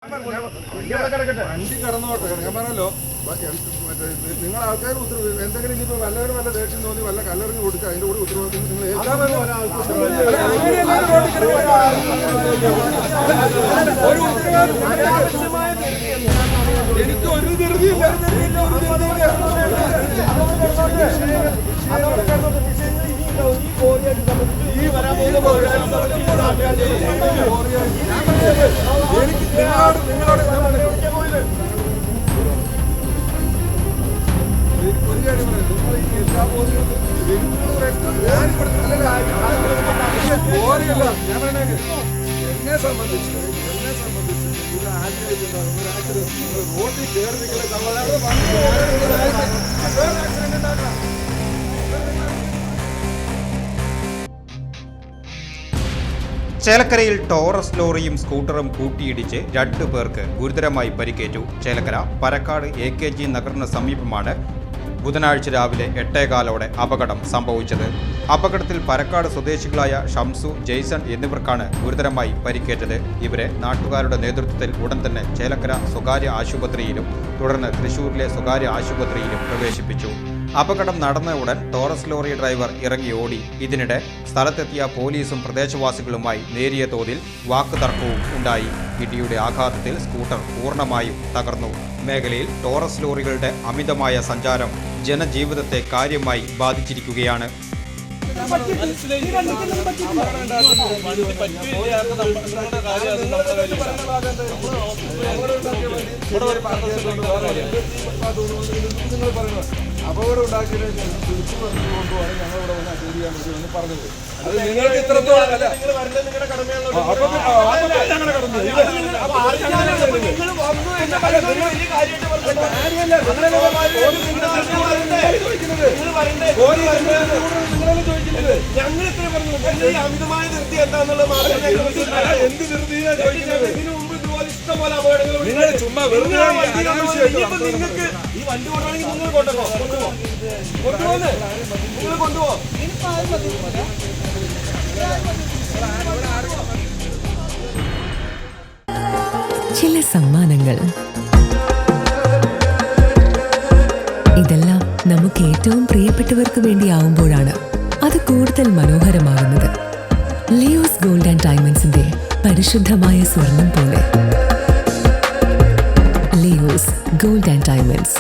വണ്ടി കടന്നോട്ടെ. ഞാൻ പറഞ്ഞല്ലോ, നിങ്ങൾ ആൾക്കാർ എന്തെങ്കിലും ഇനിയിപ്പോ വല്ലവരും വല്ല ദേഷ്യം തോന്നി വല്ല കല്ലെറിഞ്ഞ് കൊടുക്കുക, അതിന്റെ കൂടെ ഉത്തരവാദിത്വം നിങ്ങൾ എനിക്ക് ഒരു ധൃതിയില്ല. ഈ വരാൻ പോകുന്ന എനിക്ക് നിങ്ങളോട് ഒരു കാര്യം പറയാം. നിങ്ങൾ ഈ എല്ലാ പോലെയല്ല. ഞാൻ പറയണേ, എന്നെ സംബന്ധിച്ച് ഇത് ആക്സിഡന്റ് റോഡിൽ കയറി നിൽക്കുന്ന ആക്സിഡന്റ് ഉണ്ടാക്കണം. ചേലക്കരയിൽ ടോറസ് ലോറിയും സ്കൂട്ടറും കൂട്ടിയിടിച്ച് 2 പേർക്ക് ഗുരുതരമായി പരിക്കേറ്റു. ചേലക്കര പരക്കാട് AKG നഗറിന് സമീപമാണ് ബുധനാഴ്ച രാവിലെ 8:15 അപകടം സംഭവിച്ചത്. അപകടത്തിൽ പരക്കാട് സ്വദേശികളായ ഷംസു, ജെയ്സൺ എന്നിവർക്കാണ് ഗുരുതരമായി പരിക്കേറ്റത്. ഇവരെ നാട്ടുകാരുടെ നേതൃത്വത്തിൽ ഉടൻ തന്നെ ചേലക്കര സ്വകാര്യ ആശുപത്രിയിലും തുടർന്ന് തൃശൂരിലെ സ്വകാര്യ ആശുപത്രിയിലും പ്രവേശിപ്പിച്ചു. അപകടം നടന്ന ഉടൻ ടോറസ് ലോറി ഡ്രൈവർ ഇറങ്ങി ഓടി. ഇതിനിടെ സ്ഥലത്തെത്തിയ പോലീസും പ്രദേശവാസികളുമായി നേരിയ തോതിൽ വാക്കുതർക്കവും ഉണ്ടായി. ഇടിയുടെ ആഘാതത്തിൽ സ്കൂട്ടർ പൂർണ്ണമായും തകർന്നു. മേഖലയിൽ ടോറസ് ലോറികളുടെ അമിതമായ സഞ്ചാരം ജനജീവിതത്തെ കാര്യമായി ബാധിച്ചിരിക്കുകയാണ്. അപകടം ഉണ്ടാക്കിയതിന് തിരിച്ചു കൊണ്ടുപോകാൻ ഞങ്ങളിവിടെ വന്ന് ചെയ്യാൻ പറ്റുമെന്ന് പറഞ്ഞത്. അത് നിങ്ങൾക്ക് ഇത്രത്തോളം അല്ല. ഞങ്ങൾ ഇത്ര പറഞ്ഞു അമിതമായ ധൃതി എന്താന്നുള്ളത് എന്ത് ധൃതിയാ ചോദിക്കുന്നത്? ഇതിനു മുമ്പ് ഇതുപോലെ ഇഷ്ടംപോലെ അപകടങ്ങൾ ചുമ്മാ നിങ്ങൾക്ക് ഈ വണ്ടി കൊണ്ടുപോകണമെങ്കിൽ നിങ്ങൾ കൊണ്ടുപോകും നിങ്ങൾ കൊണ്ടുപോകും. ചില സമ്മാനങ്ങൾ ഇതെല്ലാം നമുക്ക് ഏറ്റവും പ്രിയപ്പെട്ടവർക്ക് വേണ്ടിയാവുമ്പോഴാണ് അത് കൂടുതൽ മനോഹരമാകുന്നത്. ലിയോസ് ഗോൾഡ് ആൻഡ് ഡയമണ്ട്സിന്റെ പരിശുദ്ധമായ സ്വർണം പോലെ. Leo's gold and diamonds.